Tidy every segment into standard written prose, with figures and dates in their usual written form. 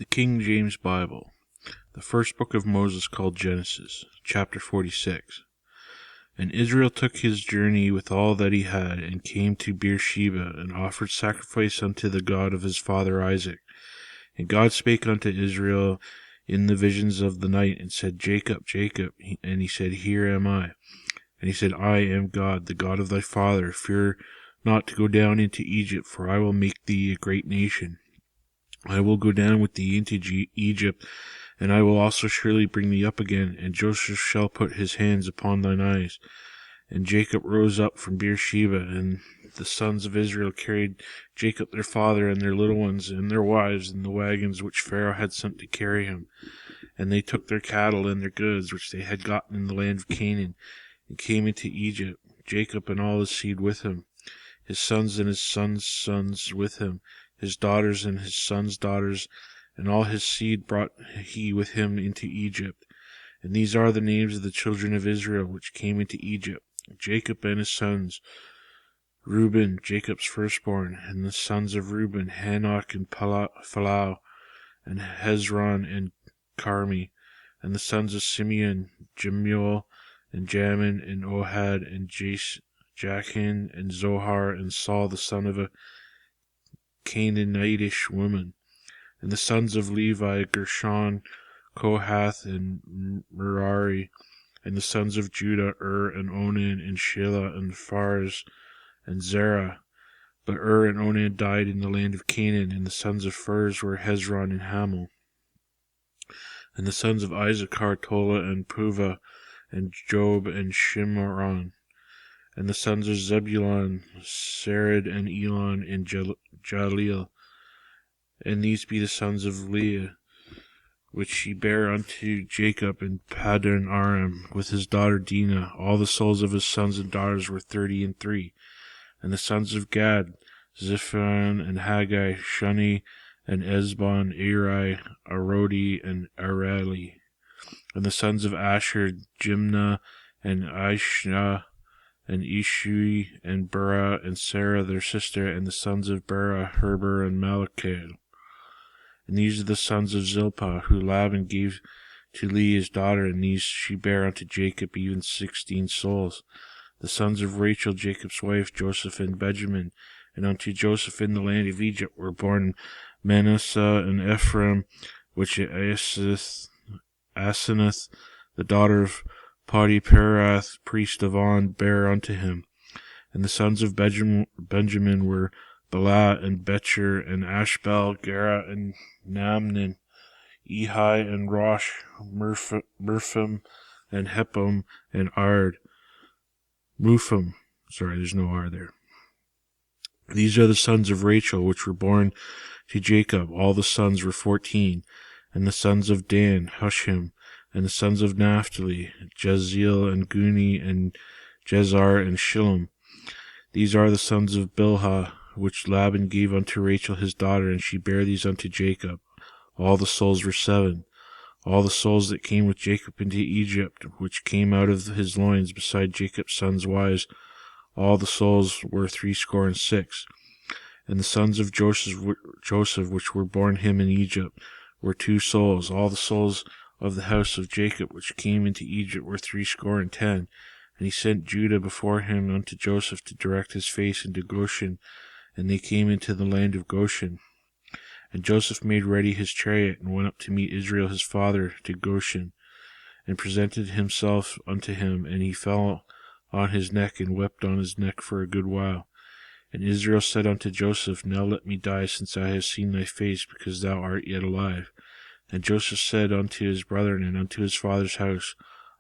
The King James Bible, the first book of Moses called Genesis, chapter 46. And Israel took his journey with all that he had, and came to Beersheba, and offered sacrifice unto the God of his father Isaac. And God spake unto Israel in the visions of the night, and said, Jacob, Jacob. And he said, Here am I. And he said, I am God, the God of thy father. Fear not to go down into Egypt, for I will make thee a great nation. I will go down with thee into Egypt, and I will also surely bring thee up again, and Joseph shall put his hands upon thine eyes. And Jacob rose up from Beersheba, and the sons of Israel carried Jacob their father, and their little ones, and their wives, in the wagons which Pharaoh had sent to carry him. And they took their cattle and their goods, which they had gotten in the land of Canaan, and came into Egypt, Jacob and all his seed with him, his sons and his sons' sons with him, his daughters and his sons' daughters, and all his seed brought he with him into Egypt. And these are the names of the children of Israel which came into Egypt: Jacob and his sons, Reuben, Jacob's firstborn, and the sons of Reuben, Hanok and Phalau, and Hezron and Carmi, and the sons of Simeon, Jemuel, and Jamin, and Ohad, and Jachin, and Zohar, and Saul the son of a Canaanitish woman. And the sons of Levi, Gershon, Kohath, and Merari. And the sons of Judah, and Onan, and Shelah, and Pharez, and Zerah. But and Onan died in the land of Canaan, and the sons of Pharez were Hezron and Hamel. And the sons of Issachar, Tola, and Puvah, and Job, and Shimron. And the sons of Zebulun, Sered, and Elon, and Jaleel. And these be the sons of Leah, which she bare unto Jacob in Paddan Aram, with his daughter Dinah. All the souls of his sons and daughters were 33. And the sons of Gad, Ziphion, and Haggai, Shuni, and Ezbon, Eri, Arodi, and Areli. And the sons of Asher, Jimnah, and Ishna, and Ishui, and Bera, and Sarah their sister. And the sons of Bera, Heber, and Malchiel. And these are the sons of Zilpah, who Laban gave to Leah his daughter, and these she bare unto Jacob, even 16 souls. The sons of Rachel, Jacob's wife, Joseph and Benjamin. And unto Joseph in the land of Egypt were born Manasseh and Ephraim, which Asenath, the daughter of Potiperath, priest of On, bare unto him. And the sons of Benjamin were Bela, and Becher, and Ashbel, Gera, and Namnan, Ehi, and Rosh, Murphim, and Hepam, and Ard. Muphim. Sorry, there's no R there. These are the sons of Rachel, which were born to Jacob. All the sons were 14. And the sons of Dan, Hushim. And the sons of Naphtali, Jeziel, and Guni, and Jezar, and Shillem. These are the sons of Bilhah, which Laban gave unto Rachel his daughter, and she bare these unto Jacob. All the souls were 7. All the souls that came with Jacob into Egypt, which came out of his loins, beside Jacob's sons' wives, all the souls were 66. And the sons of Joseph, which were born him in Egypt, were 2 souls. All the souls of the house of Jacob, which came into Egypt, were 70. And he sent Judah before him unto Joseph to direct his face into Goshen. And they came into the land of Goshen. And Joseph made ready his chariot, and went up to meet Israel his father to Goshen, and presented himself unto him. And he fell on his neck, and wept on his neck for a good while. And Israel said unto Joseph, Now let me die, since I have seen thy face, because thou art yet alive. And Joseph said unto his brethren and unto his father's house,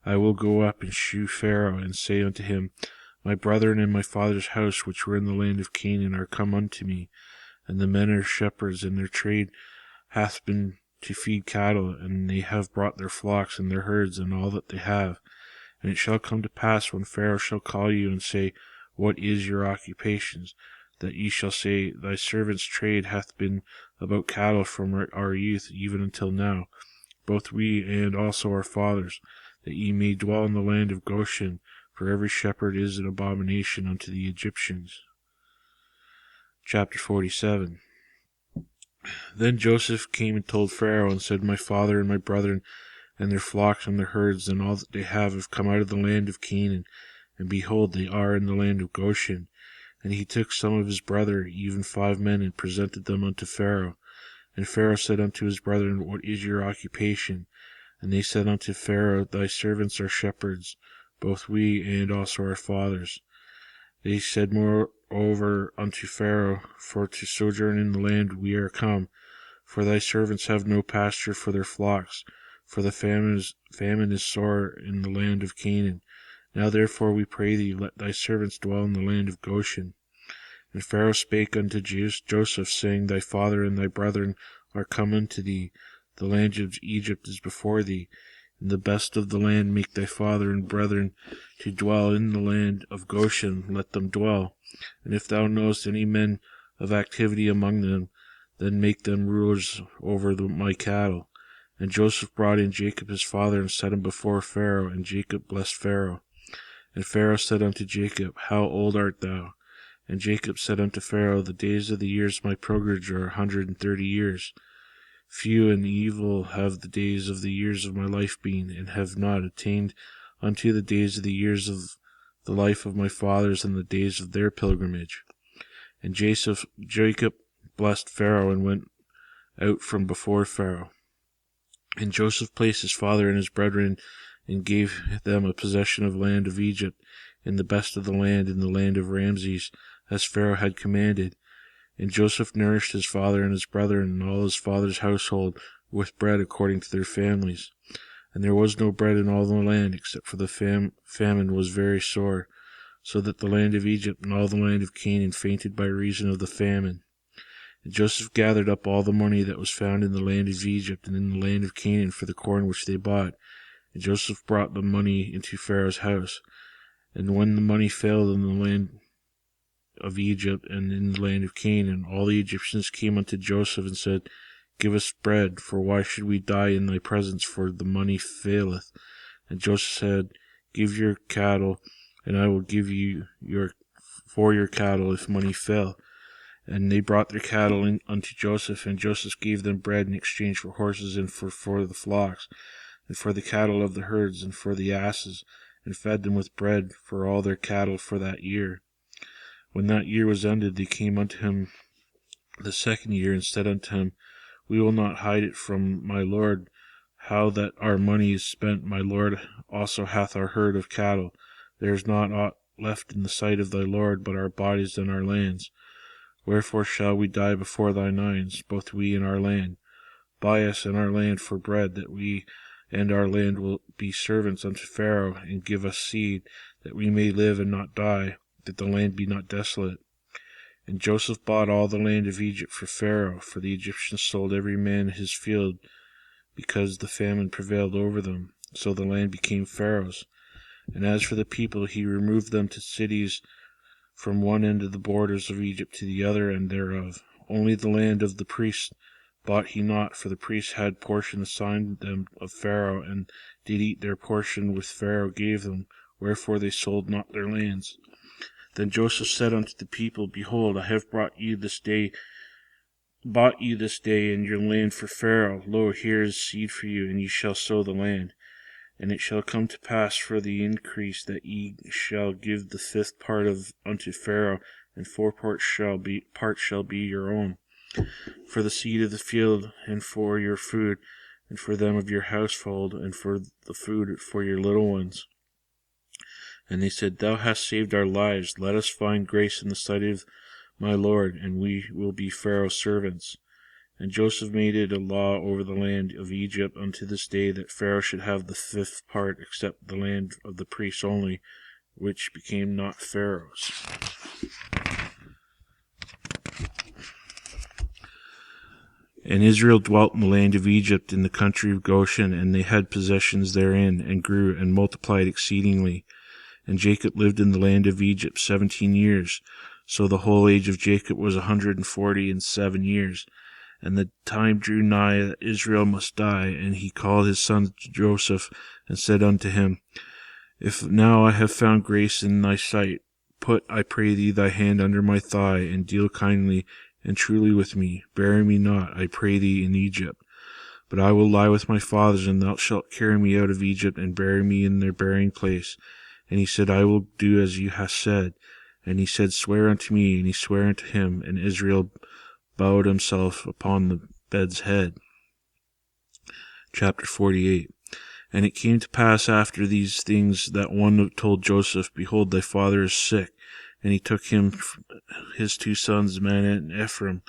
I will go up and shew Pharaoh, and say unto him, My brethren and my father's house, which were in the land of Canaan, are come unto me. And the men are shepherds, and their trade hath been to feed cattle, and they have brought their flocks and their herds, and all that they have. And it shall come to pass, when Pharaoh shall call you, and say, What is your occupations? That ye shall say, Thy servant's trade hath been about cattle from our youth even until now, both we and also our fathers, that ye may dwell in the land of Goshen, for every shepherd is an abomination unto the Egyptians. Chapter 47. Then Joseph came and told Pharaoh, and said, My father and my brethren and their flocks and their herds and all that they have come out of the land of Canaan, and behold, they are in the land of Goshen. And he took some of his brethren, even 5 men, and presented them unto Pharaoh. And Pharaoh said unto his brethren, What is your occupation? And they said unto Pharaoh, Thy servants are shepherds, both we and also our fathers. They said moreover unto Pharaoh, For to sojourn in the land we are come, for thy servants have no pasture for their flocks, for the famine is sore in the land of Canaan. Now therefore we pray thee, let thy servants dwell in the land of Goshen. And Pharaoh spake unto Joseph, saying, Thy father and thy brethren are come unto thee, the land of Egypt is before thee. In the best of the land make thy father and brethren to dwell in the land of Goshen, let them dwell. And if thou knowest any men of activity among them, then make them rulers over my cattle. And Joseph brought in Jacob his father, and set him before Pharaoh, and Jacob blessed Pharaoh. And Pharaoh said unto Jacob, How old art thou? And Jacob said unto Pharaoh, The days of the years of my pilgrimage are 130 years. Few and evil have the days of the years of my life been, and have not attained unto the days of the years of the life of my fathers and the days of their pilgrimage. And Jacob blessed Pharaoh, and went out from before Pharaoh. And Joseph placed his father and his brethren, and gave them a possession of land of Egypt, in the best of the land, in the land of Ramses, as Pharaoh had commanded. And Joseph nourished his father and his brethren and all his father's household with bread according to their families. And there was no bread in all the land, except for the famine was very sore, so that the land of Egypt and all the land of Canaan fainted by reason of the famine. And Joseph gathered up all the money that was found in the land of Egypt and in the land of Canaan for the corn which they bought. And Joseph brought the money into Pharaoh's house. And when the money failed in the land of Egypt and in the land of Canaan, all the Egyptians came unto Joseph and said, Give us bread, for why should we die in thy presence, for the money faileth? And Joseph said, Give your cattle, and I will give you for your cattle if money fail. And they brought their cattle unto Joseph, and Joseph gave them bread in exchange for horses and for the flocks, and for the cattle of the herds, and for the asses, and fed them with bread for all their cattle for that year. When that year was ended, they came unto him the second year, and said unto him, We will not hide it from my lord, how that our money is spent. My lord also hath our herd of cattle. There is not aught left in the sight of thy lord, but our bodies and our lands. Wherefore shall we die before thine eyes, both we and our land? Buy us and our land for bread, that we and our land will be servants unto Pharaoh, and give us seed, that we may live and not die, that the land be not desolate. And Joseph bought all the land of Egypt for Pharaoh, for the Egyptians sold every man his field, because the famine prevailed over them. So the land became Pharaoh's. And as for the people, he removed them to cities from one end of the borders of Egypt to the other end thereof. Only the land of the priests bought he not, for the priests had portion assigned them of Pharaoh, and did eat their portion which Pharaoh gave them, wherefore they sold not their lands. Then Joseph said unto the people, Behold, I have bought you this day and your land for Pharaoh. Lo, here is seed for you, and ye shall sow the land. And it shall come to pass for the increase that ye shall give the 5th part unto Pharaoh, and 4 parts shall be your own, for the seed of the field, and for your food, and for them of your household, and for the food for your little ones. And they said, Thou hast saved our lives. Let us find grace in the sight of my lord, and we will be Pharaoh's servants. And Joseph made it a law over the land of Egypt unto this day, that Pharaoh should have the 5th part, except the land of the priests only, which became not Pharaoh's. And Israel dwelt in the land of Egypt, in the country of Goshen, and they had possessions therein, and grew and multiplied exceedingly. And Jacob lived in the land of Egypt 17 years. So the whole age of Jacob was 147 years. And the time drew nigh that Israel must die, and he called his son Joseph, and said unto him, If now I have found grace in thy sight, put, I pray thee, thy hand under my thigh, and deal kindly and truly with me. Bury me not, I pray thee, in Egypt. But I will lie with my fathers, and thou shalt carry me out of Egypt, and bury me in their burying place. And he said, I will do as you hast said. And he said, Swear unto me. And he sware unto him, and Israel bowed himself upon the bed's head. Chapter 48. And it came to pass after these things that one told Joseph, Behold, thy father is sick. And he took him his 2 sons, Manasseh and Ephraim.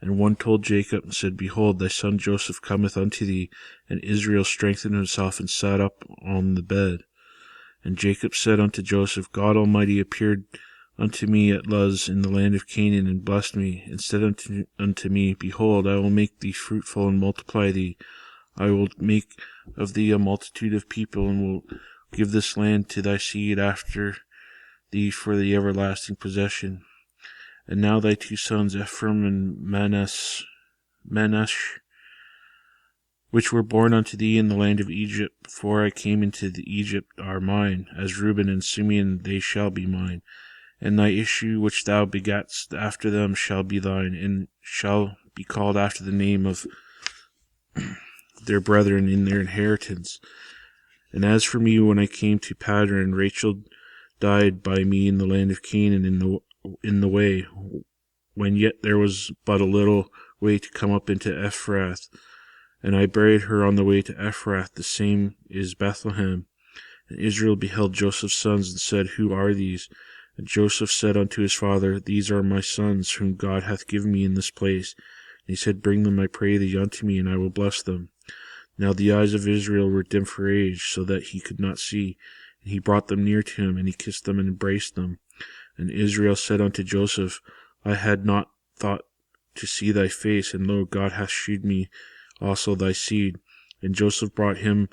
And one told Jacob, and said, Behold, thy son Joseph cometh unto thee. And Israel strengthened himself, and sat up on the bed. And Jacob said unto Joseph, God Almighty appeared unto me at Luz in the land of Canaan, and blessed me, and said unto me, Behold, I will make thee fruitful, and multiply thee. I will make of thee a multitude of people, and will give this land to thy seed after thee for the everlasting possession. And now thy 2 sons, Ephraim and Manasseh, which were born unto thee in the land of Egypt, before I came into Egypt, are mine. As Reuben and Simeon they shall be mine. And thy issue which thou begatst after them shall be thine, and shall be called after the name of their brethren in their inheritance. And as for me, when I came to Paddan, Rachel died by me in the land of Canaan in the way, when yet there was but a little way to come up into Ephrath. And I buried her on the way to Ephrath, the same is Bethlehem. And Israel beheld Joseph's sons, and said, Who are these? And Joseph said unto his father, These are my sons, whom God hath given me in this place. And he said, Bring them, I pray thee, unto me, and I will bless them. Now the eyes of Israel were dim for age, so that he could not see. And he brought them near to him, and he kissed them and embraced them. And Israel said unto Joseph, I had not thought to see thy face, and lo, God hath shewed me also thy seed. And Joseph brought him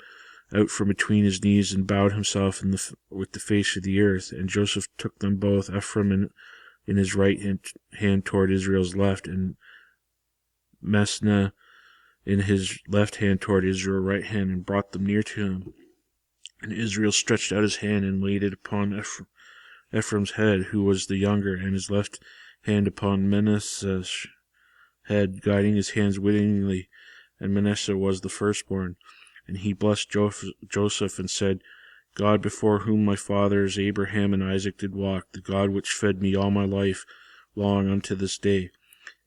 out from between his knees, and bowed himself with the face of the earth. And Joseph took them both, Ephraim in his right hand toward Israel's left, and Manasseh in his left hand toward Israel's right hand, and brought them near to him. And Israel stretched out his hand, and laid it upon Ephraim's head, who was the younger, and his left hand upon Manasseh's head, guiding his hands wittingly. And Manasseh was the firstborn. And he blessed Joseph, and said, God, before whom my fathers Abraham and Isaac did walk, the God which fed me all my life long unto this day,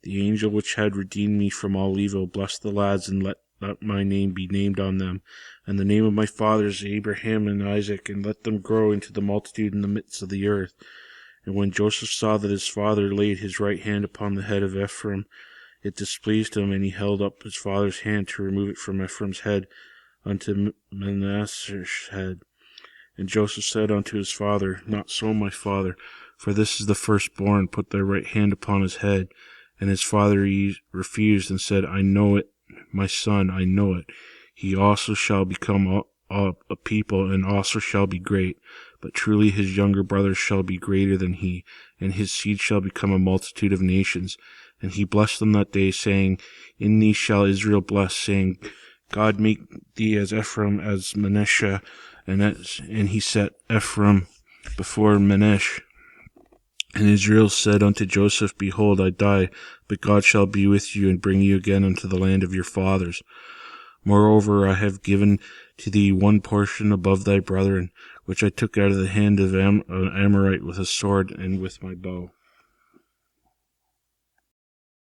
the angel which had redeemed me from all evil, bless the lads, and let not my name be named on them, and the name of my fathers Abraham and Isaac, and let them grow into the multitude in the midst of the earth. And when Joseph saw that his father laid his right hand upon the head of Ephraim, it displeased him, and he held up his father's hand to remove it from Ephraim's head unto Manasseh's head. And Joseph said unto his father, Not so, my father, for this is the firstborn. Put thy right hand upon his head. And his father refused, and said, I know it, my son, I know it. He also shall become a people, and also shall be great. But truly his younger brother shall be greater than he, and his seed shall become a multitude of nations. And he blessed them that day, saying, In thee shall Israel bless, saying, God make thee as Ephraim, as Manasseh. And he set Ephraim before Manasseh. And Israel said unto Joseph, Behold, I die, but God shall be with you, and bring you again unto the land of your fathers. Moreover, I have given to thee one portion above thy brethren, which I took out of the hand of an Amorite with a sword and with my bow.